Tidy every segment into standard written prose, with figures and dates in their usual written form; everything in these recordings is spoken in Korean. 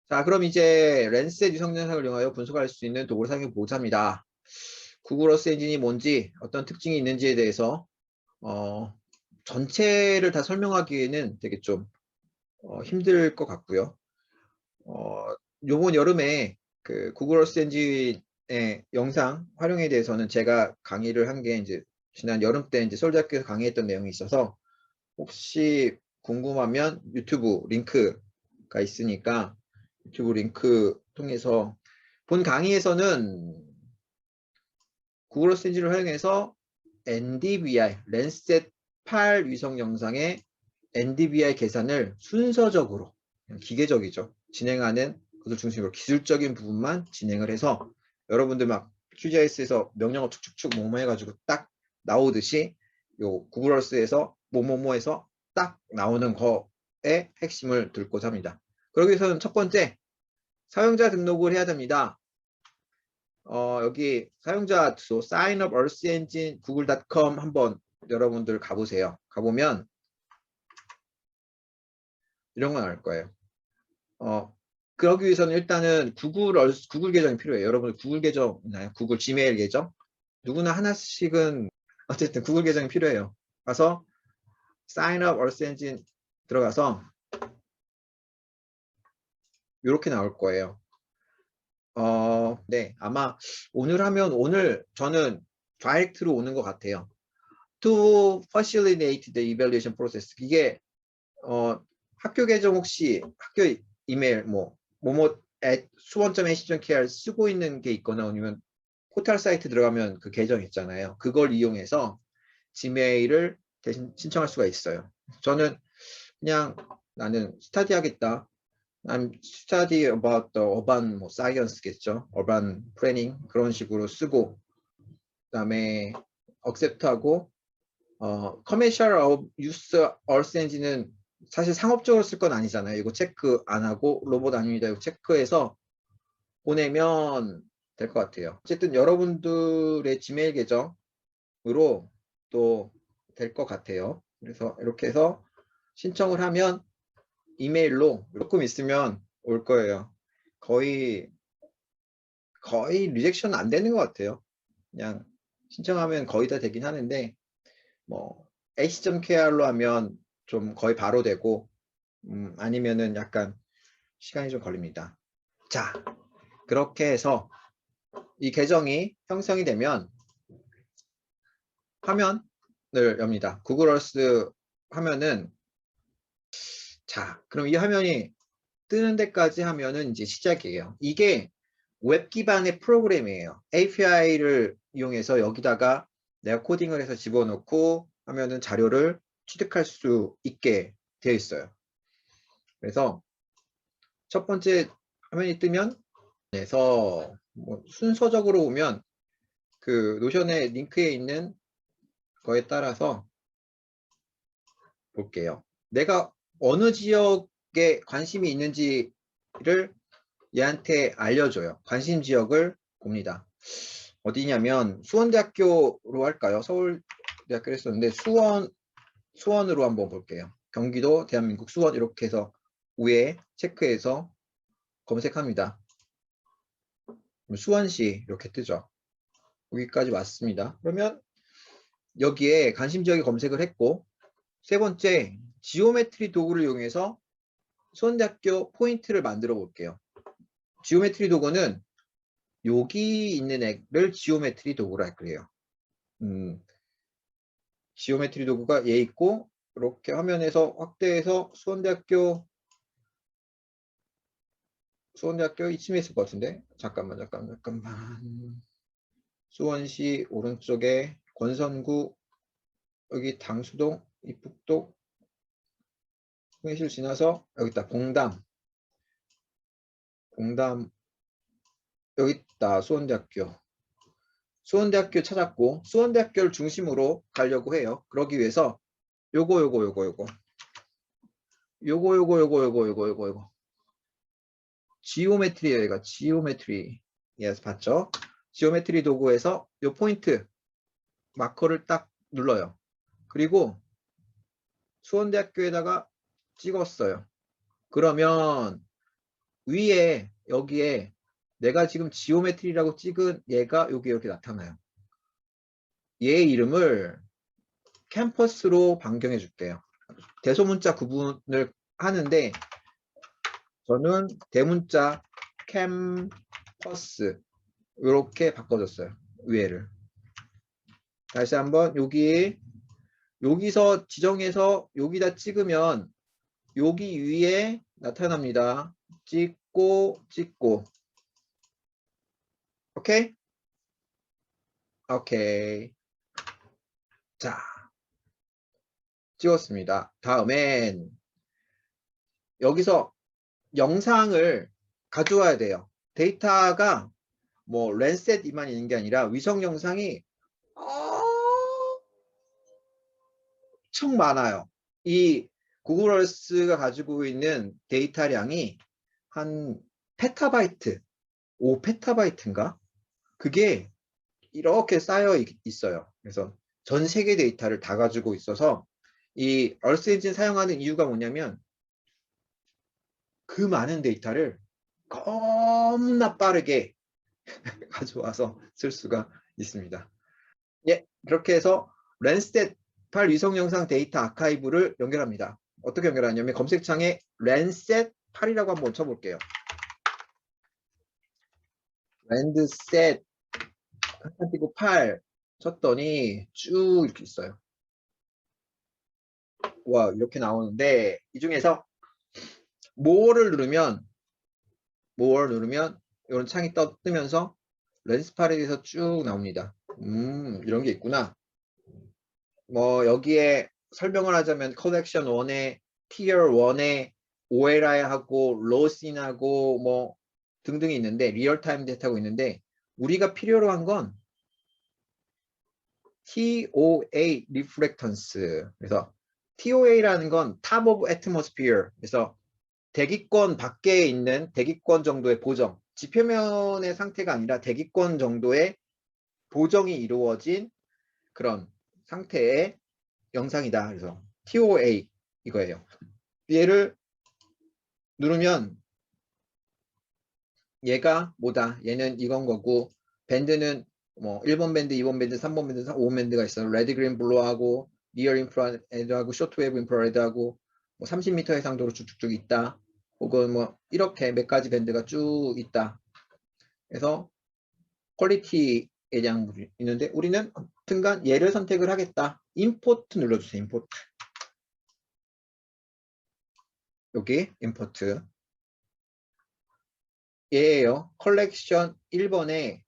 자, 그럼 이제 랜셋 유성 영상을 이용하여 분석할 수 있는 도구를 사용해 보고자 합니다. 구글 어스 엔진이 뭔지, 어떤 특징이 있는지에 대해서 전체를 다 설명하기에는 되게 좀 힘들 것 같고요. 요번 여름에 그 구글 어스 엔진의 영상 활용에 대해서는 제가 강의를 한 게 이제 지난 여름 때 이제 서울대학교에서 강의했던 내용이 있어서 혹시 궁금하면 유튜브 링크가 있으니까 유튜브 링크 통해서 본 강의에서는 구글 어스 엔진을 활용해서 NDVI, 랜셋 8 위성 영상의 NDVI 계산을 순서적으로, 기계적이죠, 진행하는 것을 중심으로 기술적인 부분만 진행을 해서 여러분들 막 QGIS에서 명령어 축축축 뭐뭐 해가지고 딱 나오듯이 요 구글 어스에서 뭐뭐뭐에서 딱 나오는 거에 핵심을 둘고자 합니다. 그러기 위해서는 첫 번째, 사용자 등록을 해야 됩니다. 여기 사용자 주소 signup earth engine google.com 한번 여러분들 가보세요. 가보면 이런 거 나올 거예요. 그러기 위해서는 일단은 구글 계정이 필요해요. 여러분 구글 계정 있나요? 구글 지메일 계정? 누구나 하나씩은 어쨌든 구글 계정이 필요해요. 가서 signup earth engine 들어가서 이렇게 나올 거예요. 네, 아마 오늘 저는 다이렉트로 오는 것 같아요. To facilitate the evaluation process. 이게 학교 계정 혹시 학교 이메일 수원.ac.kr 쓰고 있는 게 있거나 아니면 포털 사이트 들어가면 그 계정 있잖아요. 그걸 이용해서 지메일을 대신 신청할 수가 있어요. 저는 그냥 나는 스타디 하겠다. I'm study about the urban science겠죠. urban planning 그런 식으로 쓰고 그다음에 accept하고 commercial use earth engine는 사실 상업적으로 쓸 건 아니잖아요. 이거 체크 안 하고 로봇 아닙니다. 이거 체크해서 보내면 될 것 같아요. 어쨌든 여러분들의 지메일 계정으로 또 될 것 같아요. 그래서 이렇게 해서 신청을 하면 이메일로 조금 있으면 올 거예요. 거의 리젝션 안 되는 것 같아요. 그냥 신청하면 거의 다 되긴 하는데 뭐 ac.kr로 하면 좀 거의 바로 되고 아니면은 약간 시간이 좀 걸립니다. 자, 그렇게 해서 이 계정이 형성이 되면 화면을 엽니다. 구글 어스 화면은 자, 그럼 이 화면이 뜨는 데까지 하면은 이제 시작이에요. 이게 웹 기반의 프로그램이에요. API를 이용해서 여기다가 내가 코딩을 해서 집어넣고 하면은 자료를 취득할 수 있게 되어 있어요. 그래서 첫 번째 화면이 뜨면 그래서 뭐 순서적으로 오면 그 노션의 링크에 있는 거에 따라서 볼게요. 내가 어느 지역에 관심이 있는지를 얘한테 알려줘요. 관심 지역을 봅니다. 어디냐면 수원대학교로 할까요? 서울대학교를 했었는데 수원으로 한번 볼게요. 경기도, 대한민국, 수원 이렇게 해서 위에 체크해서 검색합니다. 수원시 이렇게 뜨죠. 여기까지 왔습니다. 그러면 여기에 관심 지역에 검색을 했고 세 번째 지오메트리 도구를 이용해서 수원대학교 포인트를 만들어 볼게요. 지오메트리 도구는 여기 있는 액을 지오메트리 도구로 할 거예요. 지오메트리 도구가 얘 있고 이렇게 화면에서 확대해서 수원대학교 이쯤에 있을 것 같은데 잠깐만 수원시 오른쪽에 권선구 여기 당수동 이북동 통일실 지나서 여기 있다 봉담 여기 있다 수원대학교 찾았고 수원대학교를 중심으로 가려고 해요. 그러기 위해서 요거 지오메트리예요. 얘가 지오메트리 봤죠? 지오메트리 도구에서 요 포인트 마커를 딱 눌러요. 그리고 수원대학교에다가 찍었어요. 그러면 위에 여기에 내가 지금 지오메트리라고 찍은 얘가 여기 이렇게 나타나요. 얘의 이름을 캠퍼스로 변경해 줄게요. 대소문자 구분을 하는데 저는 대문자 캠퍼스 이렇게 바꿔줬어요. 위에를. 다시 한번 여기서 지정해서 여기다 찍으면 여기 위에 나타납니다. 찍고 오케이? 오케이. 자, 찍었습니다. 다음엔 여기서 영상을 가져와야 돼요. 데이터가 뭐 랜셋만 있는 게 아니라 위성 영상이 엄청 많아요. 이 구글 얼스가 가지고 있는 데이터량이 한 페타바이트, 5페타바이트인가? 그게 이렇게 쌓여 있어요. 그래서 전 세계 데이터를 다 가지고 있어서 이 얼스 엔진 사용하는 이유가 뭐냐면 그 많은 데이터를 겁나 빠르게 가져와서 쓸 수가 있습니다. 예, 그렇게 해서 랜스탯 8 위성 영상 데이터 아카이브를 연결합니다. 어떻게 연결하냐면 검색창에 랜셋 8이라고 한번 쳐볼게요. 랜드셋 띄고 8 쳤더니 쭉 이렇게 있어요. 와, 이렇게 나오는데 이 중에서 more를 누르면 이런 창이 뜨면서 랜스팔에 대해서 쭉 나옵니다. 이런 게 있구나. 뭐 여기에 설명을 하자면 컬렉션 1에 티어 1에 OLI하고 로신하고 뭐 등등이 있는데 리얼타임 데이터가 있는데 우리가 필요로 한 건 TOA 리플렉턴스. 그래서 TOA라는 건 Top of Atmosphere. 그래서 대기권 밖에 있는 대기권 정도의 보정. 지표면의 상태가 아니라 대기권 정도의 보정이 이루어진 그런 상태의 영상이다. 그래서 TOA 이거예요. 얘를 누르면 얘가 뭐다. 얘는 이건 거고 밴드는 뭐 1번 밴드, 2번 밴드, 3번 밴드, 5번 밴드가 있어요. 레드, 그린, 블루하고 니어 인프라레드하고 쇼트웨이브 인프라레드하고 뭐 30m 해상도로 쭉쭉쭉 있다. 혹은 뭐 이렇게 몇 가지 밴드가 쭉 있다. 그래서 퀄리티에 대한 부분이 있는데 우리는 하여튼간 얘를 선택을 하겠다. 임포트 눌러주세요. 임포트. 여기 임포트. 얘예요. 컬렉션 1번에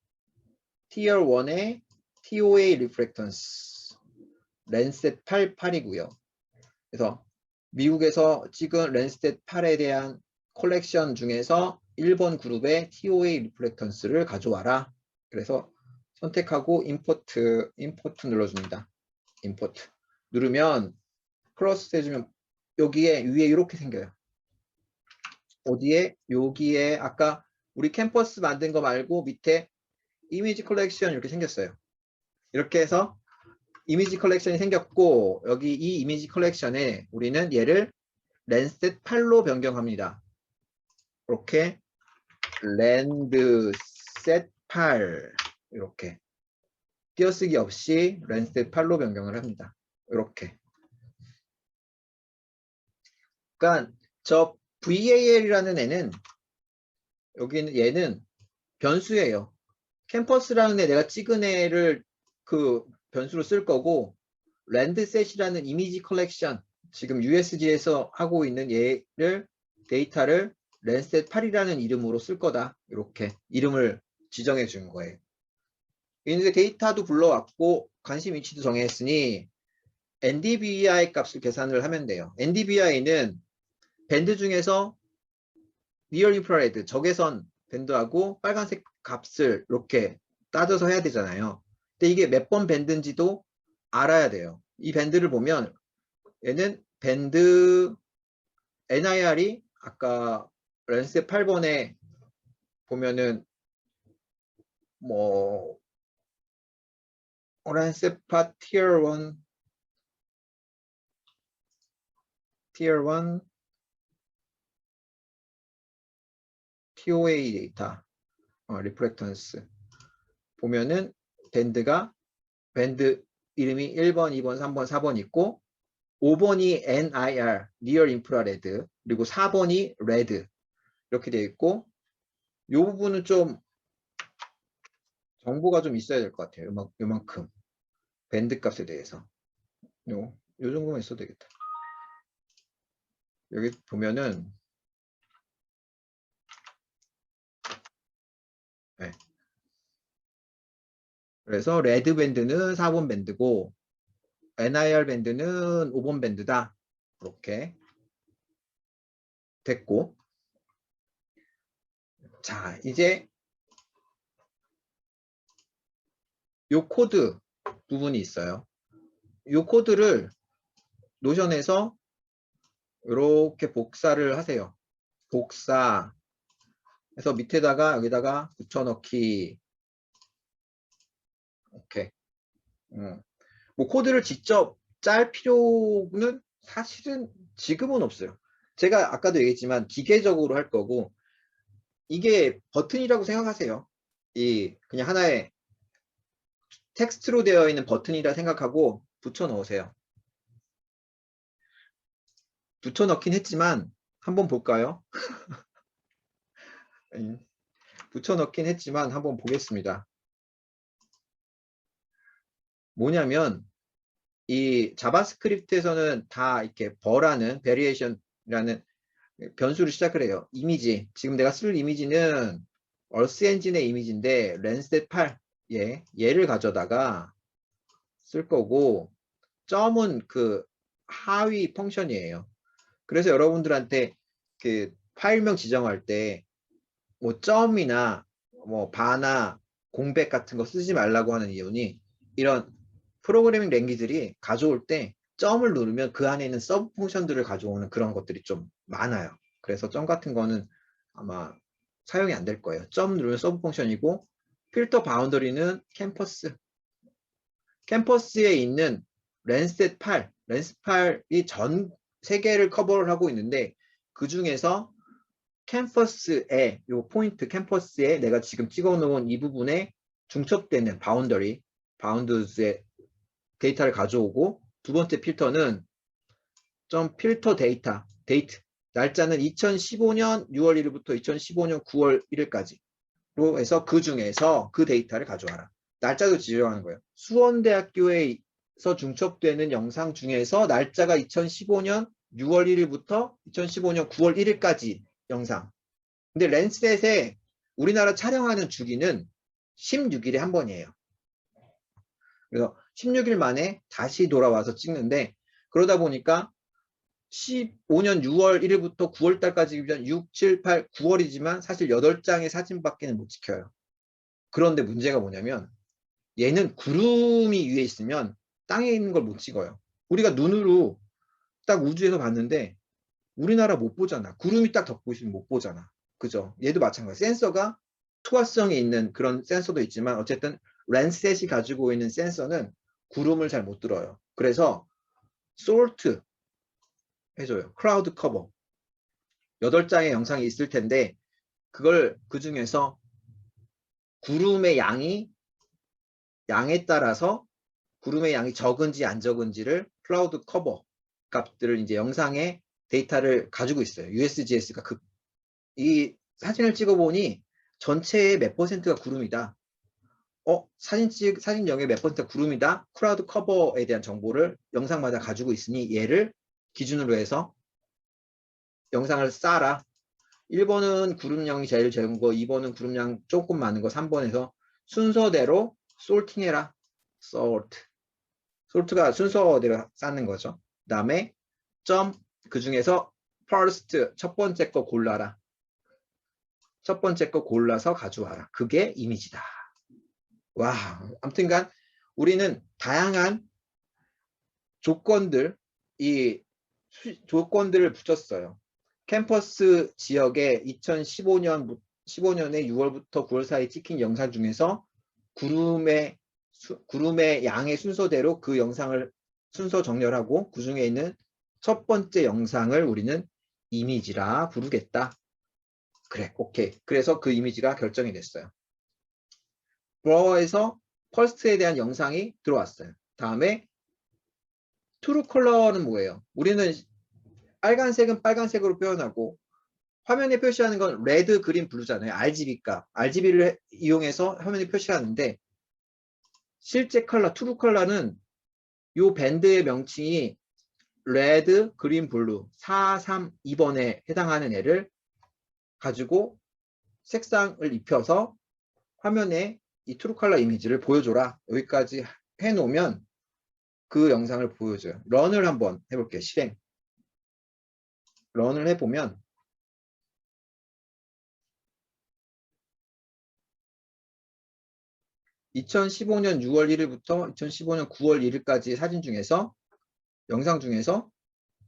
Tier 1의 TOA Reflectance 랜셋 88이고요. 그래서 미국에서 찍은 랜셋 8에 대한 컬렉션 중에서 1번 그룹의 TOA Reflectance를 가져와라. 그래서 선택하고 임포트 눌러줍니다. 임포트 누르면 크로스 해주면 여기에 위에 이렇게 생겨요. 어디에? 여기에 아까 우리 캠퍼스 만든 거 말고 밑에 이미지 컬렉션 이렇게 생겼어요. 이렇게 해서 이미지 컬렉션이 생겼고 여기 이 이미지 컬렉션에 우리는 얘를 랜셋 8로 변경합니다. 이렇게 랜드셋 8 이렇게 띄어쓰기 없이 랜셋 8로 변경을 합니다. 이렇게. 그러니까 저 VAL이라는 애는 여기는 얘는 변수예요. 캠퍼스라는 애 내가 찍은 애를 그 변수로 쓸 거고 랜드셋이라는 이미지 컬렉션 지금 USG에서 하고 있는 얘를 데이터를 랜셋 8이라는 이름으로 쓸 거다. 이렇게 이름을 지정해 준 거예요. 이제 데이터도 불러왔고 관심 위치도 정했으니 NDVI 값을 계산을 하면 돼요. NDVI는 밴드 중에서 리얼 인프라레드 적외선 밴드하고 빨간색 값을 이렇게 따져서 해야 되잖아요. 근데 이게 몇 번 밴드인지도 알아야 돼요. 이 밴드를 보면 얘는 밴드 NIR이 아까 랜셋 8번에 보면은 뭐 랜셋 파 티어 1 TOA 데이터, 리프렉턴스 보면은 밴드 이름이 1번, 2번, 3번, 4번 있고 5번이 NIR, Near Infrared, 그리고 4번이 Red 이렇게 되어 있고 이 부분은 좀 정보가 좀 있어야 될 것 같아요. 요만큼 밴드 값에 대해서 요 정도만 있어도 되겠다. 여기 보면은 네. 그래서 레드 밴드는 4번 밴드고 NIR 밴드는 5번 밴드다. 이렇게 됐고 자 이제 요 코드 부분이 있어요. 요 코드를 노션에서 이렇게 복사를 하세요. 복사 해서 밑에다가 여기다가 붙여넣기. 오케이. 뭐 코드를 직접 짤 필요는 사실은 지금은 없어요. 제가 아까도 얘기했지만 기계적으로 할 거고 이게 버튼이라고 생각하세요. 이 그냥 하나의 텍스트로 되어 있는 버튼이라 생각하고 붙여 넣으세요. 붙여 넣긴 했지만 한번 볼까요? 붙여 넣긴 했지만 한번 보겠습니다. 뭐냐면 이 자바스크립트에서는 다 이렇게 버라는 베리에이션이라는 변수를 시작을 해요. 이미지. 지금 내가 쓸 이미지는 얼스 엔진의 이미지인데 랜스텟 8 얘를 가져다가 쓸 거고 점은 그 하위 펑션이에요. 그래서 여러분들한테 그 파일명 지정할 때 뭐 점이나 뭐 바나 공백 같은 거 쓰지 말라고 하는 이유는 이런 프로그래밍 랭귀지들이 가져올 때 점을 누르면 그 안에 있는 서브 펑션들을 가져오는 그런 것들이 좀 많아요. 그래서 점 같은 거는 아마 사용이 안 될 거예요. 점 누르면 서브 펑션이고 필터 바운더리는 캠퍼스에 있는 랜스텟 8, 랜스 8이 전 세계를 커버를 하고 있는데 그 중에서 캠퍼스에 요 포인트 캠퍼스에 내가 지금 찍어 놓은 이 부분에 중첩되는 바운드스의 데이터를 가져오고 두 번째 필터는 점 필터 데이트 날짜는 2015년 6월 1일부터 2015년 9월 1일까지로 해서 그 중에서 그 데이터를 가져와라. 날짜도 지정하는 거예요. 수원대학교에서 중첩되는 영상 중에서 날짜가 2015년 6월 1일부터 2015년 9월 1일까지 영상. 근데 랜셋에 우리나라 촬영하는 주기는 16일에 한 번이에요. 그래서 16일 만에 다시 돌아와서 찍는데 그러다 보니까 15년 6월 1일부터 9월 달까지 6, 7, 8, 9월이지만 사실 8장의 사진밖에 못 찍혀요. 그런데 문제가 뭐냐면 얘는 구름이 위에 있으면 땅에 있는 걸 못 찍어요. 우리가 눈으로 딱 우주에서 봤는데 우리나라 못 보잖아. 구름이 딱 덮고 있으면 못 보잖아. 그죠? 얘도 마찬가지. 센서가 투하성이 있는 그런 센서도 있지만 어쨌든 랜셋이 가지고 있는 센서는 구름을 잘 못 들어요. 그래서 솔트 해줘요. 크라우드 커버. 8장의 영상이 있을 텐데 그걸 그 중에서 구름의 양에 따라서 구름의 양이 적은지 안 적은지를 클라우드 커버 값들을 이제 영상의 데이터를 가지고 있어요. USGS가 이 사진을 찍어보니 전체의 몇 퍼센트가 구름이다. 사진영의 몇 퍼센트가 구름이다. 클라우드 커버에 대한 정보를 영상마다 가지고 있으니 얘를 기준으로 해서 영상을 쌓아라. 1번은 구름량이 제일 적은 거, 2번은 구름량 조금 많은 거, 3번에서 순서대로 솔팅해라. 솔트가 순서대로 쌓는 거죠. 그 다음에 그 중에서 first 첫 번째 거 골라라. 첫 번째 거 골라서 가져와라. 그게 이미지다. 와, 아무튼간 우리는 다양한 조건들을 붙였어요. 캠퍼스 지역에 2015년에 6월부터 9월 사이 찍힌 영상 중에서 구름의 양의 순서대로 그 영상을 순서 정렬하고 그 중에 있는 첫 번째 영상을 우리는 이미지라 부르겠다. 그래, 오케이. 그래서 그 이미지가 결정이 됐어요. 브라워에서 퍼스트에 대한 영상이 들어왔어요. 다음에 트루 컬러는 뭐예요? 우리는 빨간색은 빨간색으로 표현하고 화면에 표시하는 건 레드, 그린, 블루잖아요. RGB 값. RGB를 이용해서 화면에 표시하는데 실제 컬러, 트루 컬러는 이 밴드의 명칭이 레드, 그린, 블루 432번에 해당하는 애를 가지고 색상을 입혀서 화면에 이 트루 컬러 이미지를 보여줘라. 여기까지 해놓으면 그 영상을 보여줘요. 런을 한번 해볼게요. 실행. 런을 해보면 2015년 6월 1일부터 2015년 9월 1일까지 사진 중에서 영상 중에서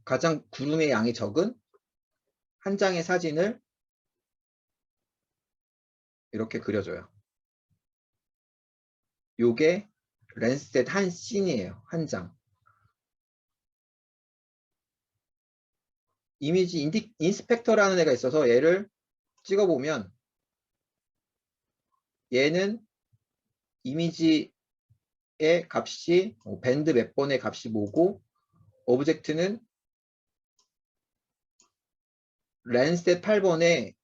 가장 구름의 양이 적은 한 장의 사진을 이렇게 그려줘요. 요게 랜스텟 한 씬이에요. 한 장. 이미지 인스펙터라는 애가 있어서 얘를 찍어보면 얘는 이미지의 값이 밴드 몇 번의 값이 뭐고 오브젝트는 랜스텟 8번에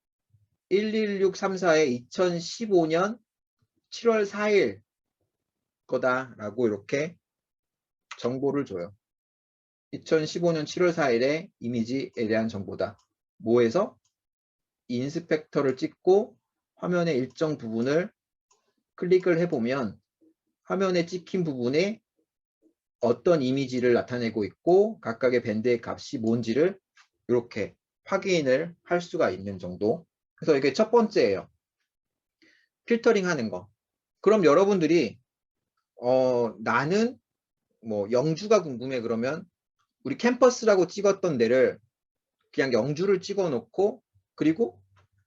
116344의 2015년 7월 4일 거다라고 이렇게 정보를 줘요. 2015년 7월 4일의 이미지에 대한 정보다. 뭐에서? 인스펙터를 찍고 화면의 일정 부분을 클릭을 해보면 화면에 찍힌 부분에 어떤 이미지를 나타내고 있고 각각의 밴드의 값이 뭔지를 이렇게 확인을 할 수가 있는 정도. 그래서 이게 첫 번째예요. 필터링 하는 거. 그럼 여러분들이 나는 뭐 영주가 궁금해 그러면 우리 캠퍼스라고 찍었던 데를 그냥 영주를 찍어 놓고 그리고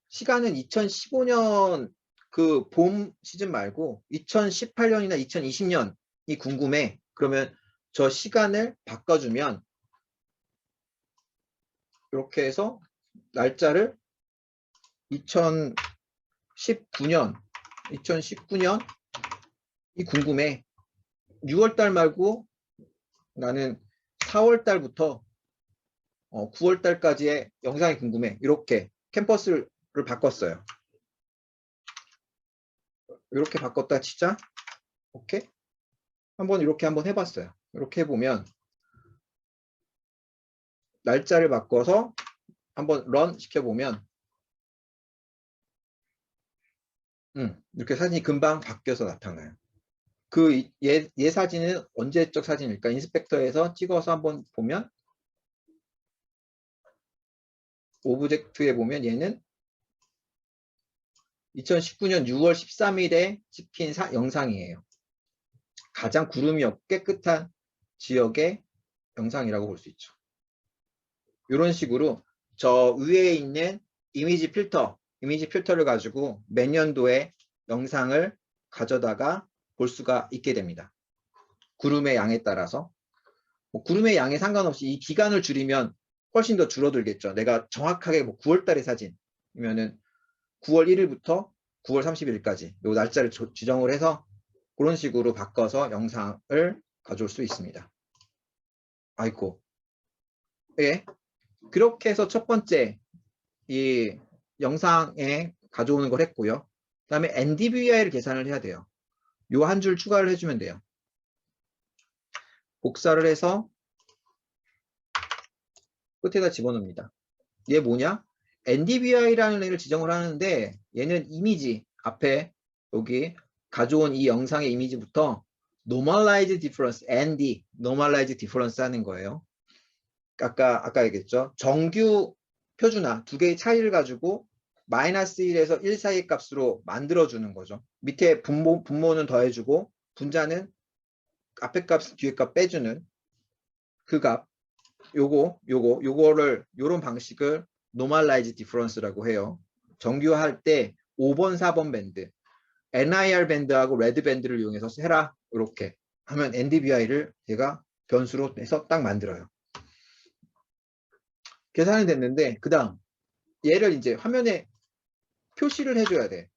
시간은 2015년 그 봄 시즌 말고 2018년이나 2020년이 궁금해. 그러면 저 시간을 바꿔주면 이렇게 해서 날짜를 2019년 이 궁금해. 6월달 말고 나는 4월달부터 9월달까지의 영상이 궁금해. 이렇게 캠퍼스를 바꿨어요. 이렇게 바꿨다 치자. 오케이? 이렇게 한번 해봤어요. 이렇게 해보면 날짜를 바꿔서 한번 런 시켜보면 이렇게 사진이 금방 바뀌어서 나타나요. 그 얘 사진은 언제적 사진일까? 인스펙터에서 찍어서 한번 보면 오브젝트에 보면 얘는 2019년 6월 13일에 찍힌 영상이에요. 가장 구름이 깨끗한 지역의 영상이라고 볼 수 있죠. 이런 식으로 저 위에 있는 이미지 필터를 가지고 몇 년도의 영상을 가져다가 볼 수가 있게 됩니다. 구름의 양에 따라서 구름의 양에 상관없이 이 기간을 줄이면 훨씬 더 줄어들겠죠. 내가 정확하게 9월달의 사진이면은 9월 1일부터 9월 30일까지 이 날짜를 지정을 해서 그런 식으로 바꿔서 영상을 가져올 수 있습니다. 아이고. 예. 그렇게 해서 첫 번째 이 영상에 가져오는 걸 했고요. 그 다음에 NDVI를 계산을 해야 돼요. 요 한 줄 추가를 해주면 돼요. 복사를 해서 끝에다 집어넣습니다. 얘 뭐냐? NDVI라는 애를 지정을 하는데 얘는 이미지 앞에 여기 가져온 이 영상의 이미지부터 Normalized Difference, ND, Normalized Difference 하는 거예요. 아까 얘기했죠. 정규 표준화 두 개의 차이를 가지고 마이너스 1에서 1 사이의 값으로 만들어주는 거죠. 밑에 분모는 더해주고 분자는 앞에 값, 뒤에 값 빼주는 그 값. 요거를 요런 방식을 Normalized Difference라고 해요. 정규화할 때 5번, 4번 밴드, NIR 밴드하고 레드 밴드를 이용해서 해라. 이렇게 하면 NDVI를 얘가 변수로 해서 딱 만들어요. 계산이 됐는데 그 다음 얘를 이제 화면에 표시를 해줘야 돼.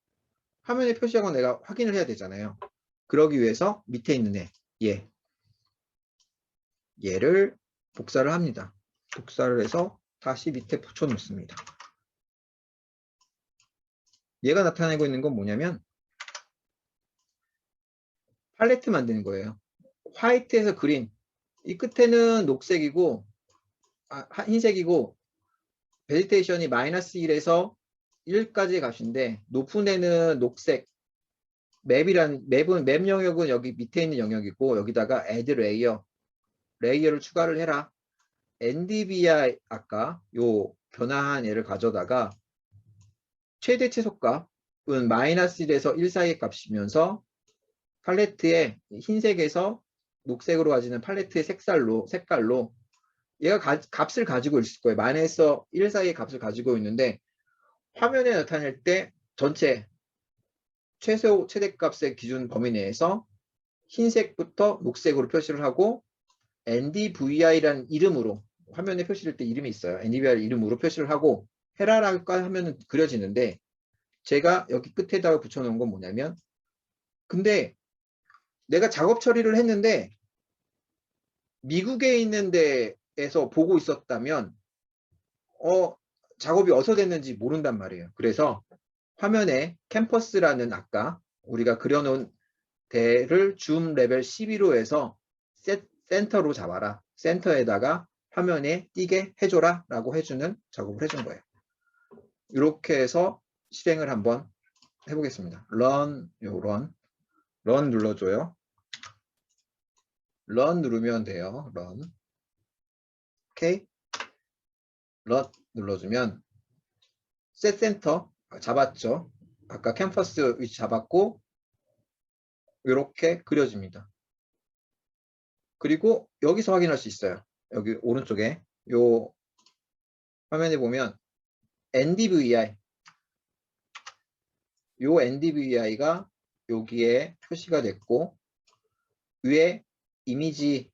화면에 표시하고 내가 확인을 해야 되잖아요. 그러기 위해서 밑에 있는 얘를 복사를 합니다. 복사를 해서 다시 밑에 붙여 놓습니다. 얘가 나타내고 있는 건 뭐냐면 팔레트 만드는 거예요. 화이트에서 그린, 이 끝에는 녹색이고 흰색이고 베지테이션이 -1에서 1까지의 값인데 높은 애는 녹색, 맵 영역은 여기 밑에 있는 영역이고 여기다가 add 레이어를 추가를 해라. NDVI 아까 요 변화한 얘를 가져다가 최대 최소값은 -1에서 1 사이의 값이면서 팔레트에 흰색에서 녹색으로 가지는 팔레트의 색깔로 얘가 값을 가지고 있을 거예요. -에서 1 사이의 값을 가지고 있는데 화면에 나타낼 때 전체 최대값의 기준 범위 내에서 흰색부터 녹색으로 표시를 하고 NDVI라는 이름으로 화면에 표시될 때 이름이 있어요. NDVI 이름으로 표시를 하고 헤라라고 하면은 그려지는데 제가 여기 끝에다가 붙여놓은 건 뭐냐면 근데 내가 작업 처리를 했는데 미국에 있는 데에서 보고 있었다면 작업이 어디서 됐는지 모른단 말이에요. 그래서 화면에 캠퍼스라는 아까 우리가 그려놓은 대를 줌 레벨 12로 해서 센터로 잡아라. 센터에다가 화면에 띄게 해줘라 라고 해주는 작업을 해준 거예요. 이렇게 해서 실행을 한번 해보겠습니다. run 눌러줘요. run 누르면 돼요. run. 오케이. run 눌러주면 set 센터 잡았죠. 아까 캠퍼스 위치 잡았고 이렇게 그려집니다. 그리고 여기서 확인할 수 있어요. 여기 오른쪽에 요 화면에 보면 NDVI 요 NDVI가 여기에 표시가 됐고 위에 이미지라는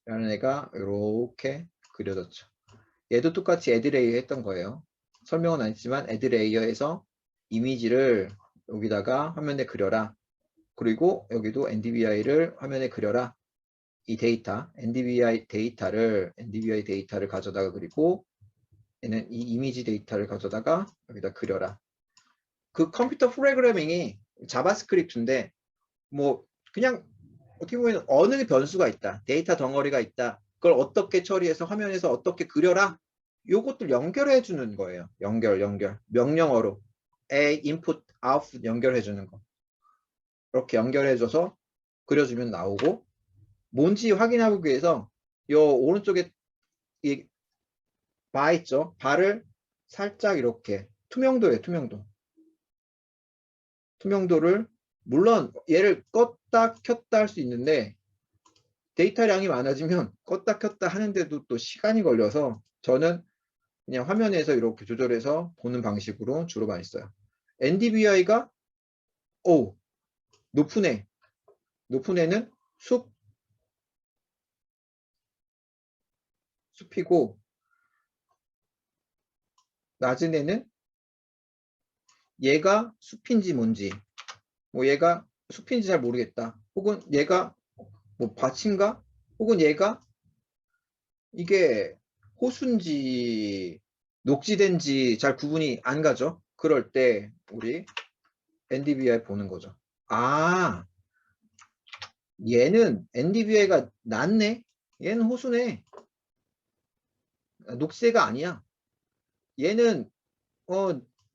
애가 이렇게 그려졌죠. 얘도 똑같이 add layer 했던 거예요. 설명은 안 했지만 add layer에서 이미지를 여기다가 화면에 그려라. 그리고 여기도 NDVI를 화면에 그려라. 이 데이터, NDVI 데이터를 가져다가 그리고 얘는 이 이미지 데이터를 가져다가 여기다 그려라. 그 컴퓨터 프로그래밍이 자바스크립트인데 뭐 그냥 어떻게 보면 어느 변수가 있다. 데이터 덩어리가 있다. 그걸 어떻게 처리해서 화면에서 어떻게 그려라. 요것들 연결해 주는 거예요. 연결. 명령어로 A, input, output 연결해 주는 거. 이렇게 연결해 줘서 그려주면 나오고 뭔지 확인하기 위해서 요 오른쪽에 이 바 있죠? 바를 살짝 이렇게 투명도예요. 투명도를 물론 얘를 껐다 켰다 할 수 있는데 데이터량이 많아지면 껐다 켰다 하는데도 또 시간이 걸려서 저는 그냥 화면에서 이렇게 조절해서 보는 방식으로 주로 많이 써요. NDVI가 높은 애는 숲이고 낮은 애는 얘가 숲인지 뭔지 뭐 얘가 숲인지 잘 모르겠다. 혹은 얘가 뭐 밭인가? 혹은 얘가 이게 호수인지 녹지된지 잘 구분이 안 가죠. 그럴 때 우리 NDVI 보는 거죠. 아, 얘는 NDVI가 낮네. 얘는 호수네. 녹색가 아니야. 얘는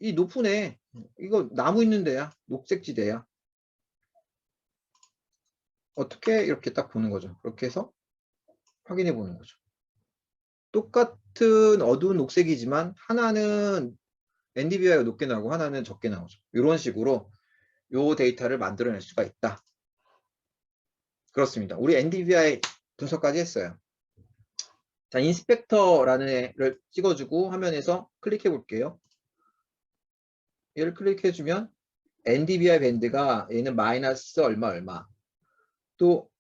이 높은 애 이거 나무 있는 데야. 녹색지대야. 어떻게 이렇게 딱 보는 거죠. 그렇게 해서 확인해 보는 거죠. 똑같은 어두운 녹색이지만 하나는 NDVI가 높게 나오고 하나는 적게 나오죠. 이런 식으로 요 데이터를 만들어낼 수가 있다. 그렇습니다. 우리 NDVI 분석까지 했어요. 자, 인스펙터라는 애를 찍어주고 화면에서 클릭해 볼게요. 얘를 클릭해주면 NDVI 밴드가 얘는 마이너스 얼마 또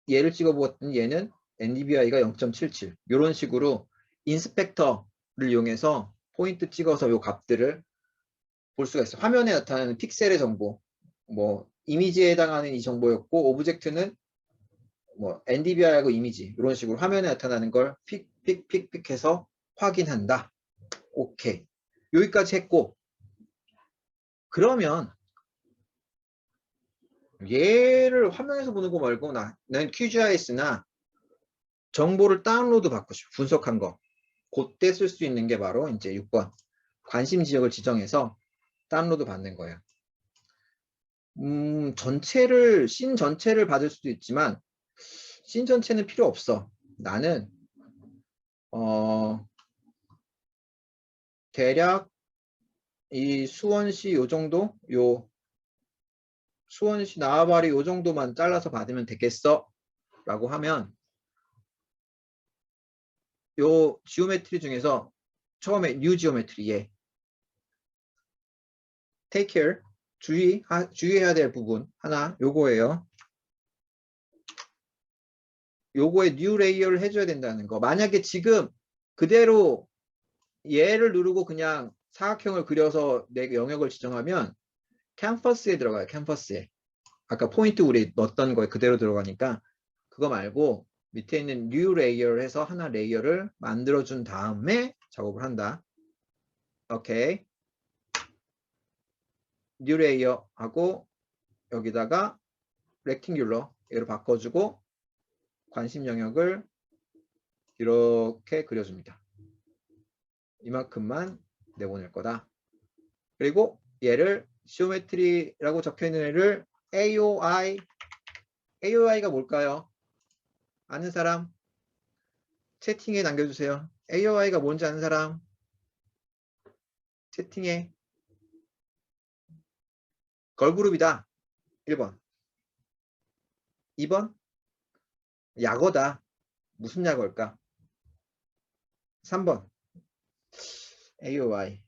얘를 찍어보았더니 얘는 NDVI가 0.77 이런 식으로 인스펙터를 이용해서 포인트 찍어서 요 값들을 볼 수가 있어요. 화면에 나타나는 픽셀의 정보, 뭐 이미지에 해당하는 이 정보였고, 오브젝트는 뭐 NDVI하고 이미지 이런 식으로 화면에 나타나는 걸 픽해서 확인한다. 오케이. 여기까지 했고, 그러면 얘를 화면에서 보는 거 말고 나는 QGIS나 정보를 다운로드 받고 싶어. 분석한 거. 그때 쓸 수 있는 게 바로 이제 6번. 관심 지역을 지정해서 다운로드 받는 거예요. 씬 전체를 받을 수도 있지만 씬 전체는 필요 없어. 나는 대략 이 수원시 요 정도, 수원시 나와바리 요 정도만 잘라서 받으면 되겠어 라고 하면 요 지오메트리 중에서 처음에 뉴 지오메트리 예 take care 주의해야 될 부분 하나 요거예요. 요거에 뉴 레이어를 해줘야 된다는 거. 만약에 지금 그대로 얘를 누르고 그냥 사각형을 그려서 내 영역을 지정하면 캔버스에 들어가요. 캔버스에. 아까 포인트 우리 넣었던 거에 그대로 들어가니까 그거 말고 밑에 있는 new 레이어를 해서 하나 레이어를 만들어준 다음에 작업을 한다. 오케이. new 레이어 하고 여기다가 rectangular 얘로 바꿔주고 관심 영역을 이렇게 그려줍니다. 이만큼만 내보낼 거다. 그리고 얘를 지오메트리라고 적혀있는 애를 AOI가 뭘까요? 아는 사람? 채팅에 남겨주세요. AOI가 뭔지 아는 사람? 채팅에. 걸그룹이다. 1번. 2번? 약어다. 무슨 약어일까? 3번. AOI.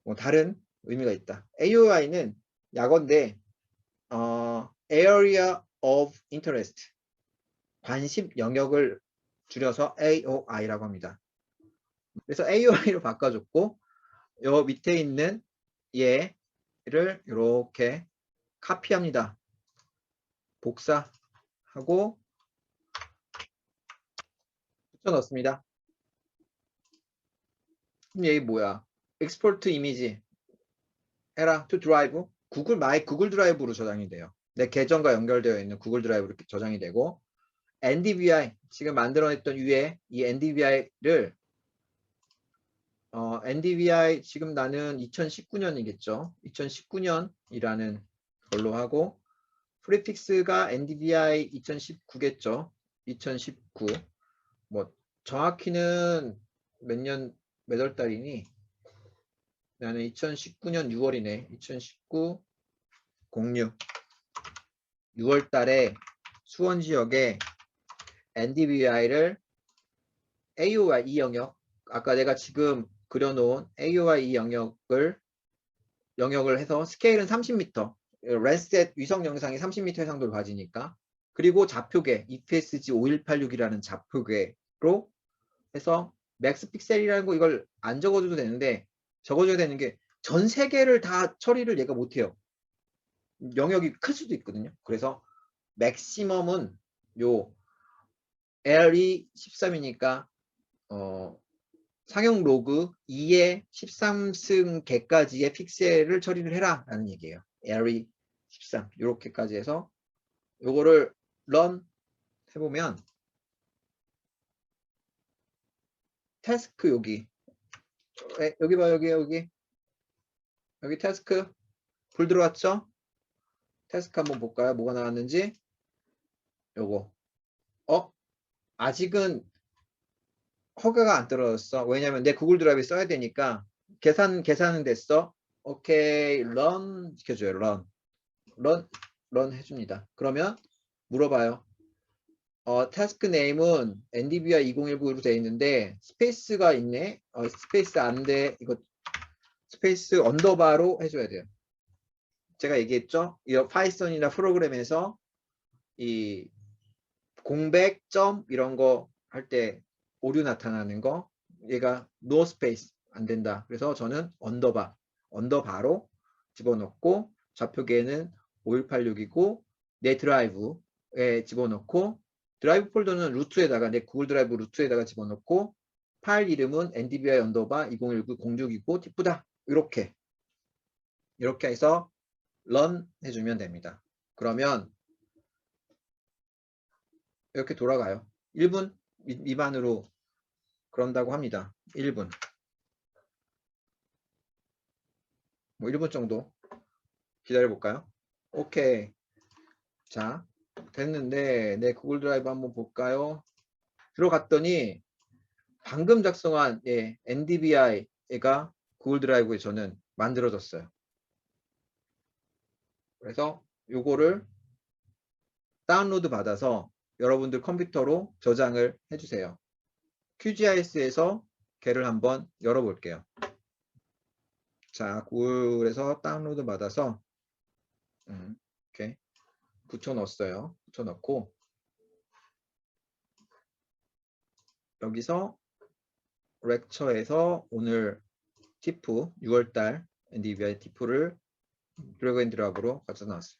뭐 다른 의미가 있다. AOI는 약어인데 Area of Interest. 관심 영역을 줄여서 AOI라고 합니다. 그래서 AOI로 바꿔줬고 요 밑에 있는 얘를 이렇게 카피합니다. 복사하고 붙여 넣습니다. 그럼 얘 뭐야? Export Image 해라 to Drive. 구글 드라이브로 저장이 돼요. 내 계정과 연결되어 있는 구글 드라이브로 저장이 되고 NDVI 지금 만들어냈던 위에 이 NDVI를 NDVI 지금 나는 2019년이겠죠. 2019년이라는 걸로 하고 프리픽스가 NDVI 2019겠죠. 2019. 뭐 정확히는 몇 월 달이니? 나는 2019년 6월이네. 2019 06 6월 달에 수원 지역에 NDVI를 AOI 이 영역 아까 내가 지금 그려놓은 AOI 이 영역을 해서 스케일은 30m 랜셋 위성 영상이 30m 해상도를 가지니까 그리고 좌표계 EPSG 5186이라는 좌표계로 해서 맥스 픽셀이라는 거 이걸 안 적어줘도 되는데 적어줘야 되는 게 전 세계를 다 처리를 얘가 못해요. 영역이 클 수도 있거든요. 그래서 맥시멈은 요 L이 13이니까 상용 로그 2의 13승 개까지의 픽셀을 처리를 해라 라는 얘기예요. L이 13 이렇게까지 해서 요거를 런 해보면 태스크 여기 여기 봐 여기 태스크 불 들어왔죠? 태스크 한번 볼까요? 뭐가 나왔는지 요거 아직은 허가가 안 떨어졌어. 왜냐면 내 구글 드라이브 써야 되니까 계산은 됐어. 오케이 런 시켜줘요. 런 해줍니다. 그러면 물어봐요. 태스크 네임은 NDVI 2019로 되어 있는데 스페이스가 있네. 스페이스 안 돼. 이거 스페이스 언더바로 해줘야 돼요. 제가 얘기했죠. 이 파이썬이나 프로그램에서 이 공백 점 이런 거 할 때 오류 나타나는 거 얘가 no space 안 된다. 그래서 저는 언더바 언더바로 집어넣고 좌표계는 5186이고 내 드라이브에 집어넣고 드라이브 폴더는 루트에다가 내 구글 드라이브 루트에다가 집어넣고 파일 이름은 ndbi 언더바 201906이고 티프다. 이렇게 해서 런 해주면 됩니다. 그러면 이렇게 돌아가요. 1분 미만으로 그런다고 합니다. 1분. 뭐 1분 정도 기다려 볼까요? 오케이. 자, 됐는데 내 구글 드라이브 한번 볼까요? 들어갔더니 방금 작성한 NDBI가 구글 드라이브에 저는 만들어졌어요. 그래서 요거를 다운로드 받아서 여러분들 컴퓨터로 저장을 해주세요. QGIS에서 걔를 한번 열어볼게요. 자, 구글에서 다운로드 받아서 이렇게 붙여넣었어요. 붙여넣고 여기서 렉처에서 오늘 티프 6월달 NDBI 티프를 드래그 앤 드랍으로 가져 나왔어요.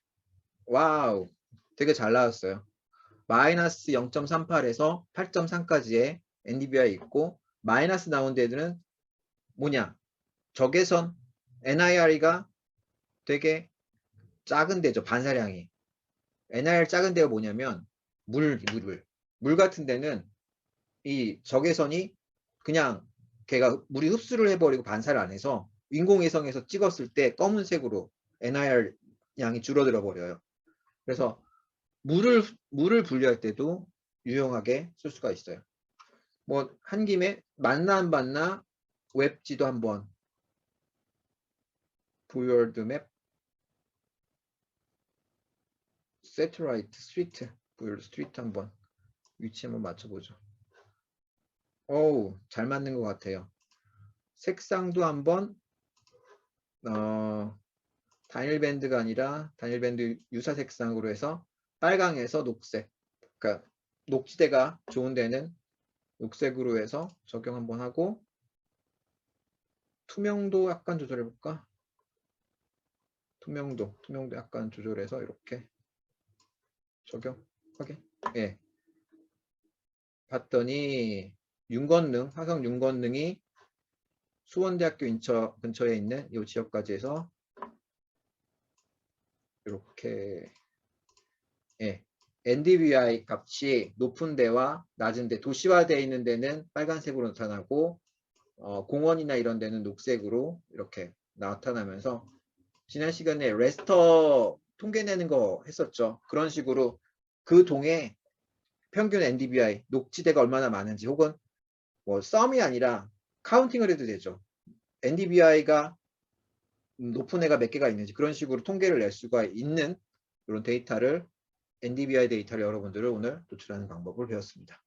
와우, 되게 잘 나왔어요. 마이너스 0.38에서 8.3까지의 NDBI 있고 마이너스 나온 데들은 뭐냐? 적외선 NIR가 되게 작은 데죠. 반사량이. NIR 작은 데가 뭐냐면 물 같은 데는 이 적외선이 그냥 걔가 물이 흡수를 해버리고 반사를 안 해서 인공위성에서 찍었을 때 검은색으로 NIR 양이 줄어들어 버려요. 그래서 물을 분리할 때도 유용하게 쓸 수가 있어요. 뭐 한 김에 맞나 안 맞나 웹지도 한번 부월드 맵 세트라이트 스트리트 부월드 스트리트 한번 위치 한번 맞춰보죠. 어우, 잘 맞는 것 같아요. 색상도 한번 단일 밴드가 아니라 단일 밴드 유사 색상으로 해서 빨강에서 녹색, 그러니까 녹지대가 좋은 데는 녹색으로 해서 적용 한번 하고 투명도 약간 조절해 볼까? 투명도 약간 조절해서 이렇게 적용 하게. 예. 봤더니 윤건능, 화성 윤건능이 수원대학교 근처에 있는 이 지역까지 해서 이렇게 NDVI 값이 높은 데와 낮은 데, 도시화되어 있는 데는 빨간색으로 나타나고 공원이나 이런 데는 녹색으로 이렇게 나타나면서 지난 시간에 레스터 통계 내는 거 했었죠. 그런 식으로 그 동에 평균 NDVI, 녹지대가 얼마나 많은지 혹은 뭐 썸이 아니라 카운팅을 해도 되죠. NDVI가 높은 애가 몇 개가 있는지 그런 식으로 통계를 낼 수가 있는 이런 데이터를 NDVI 데이터를 여러분들을 오늘 노출하는 방법을 배웠습니다.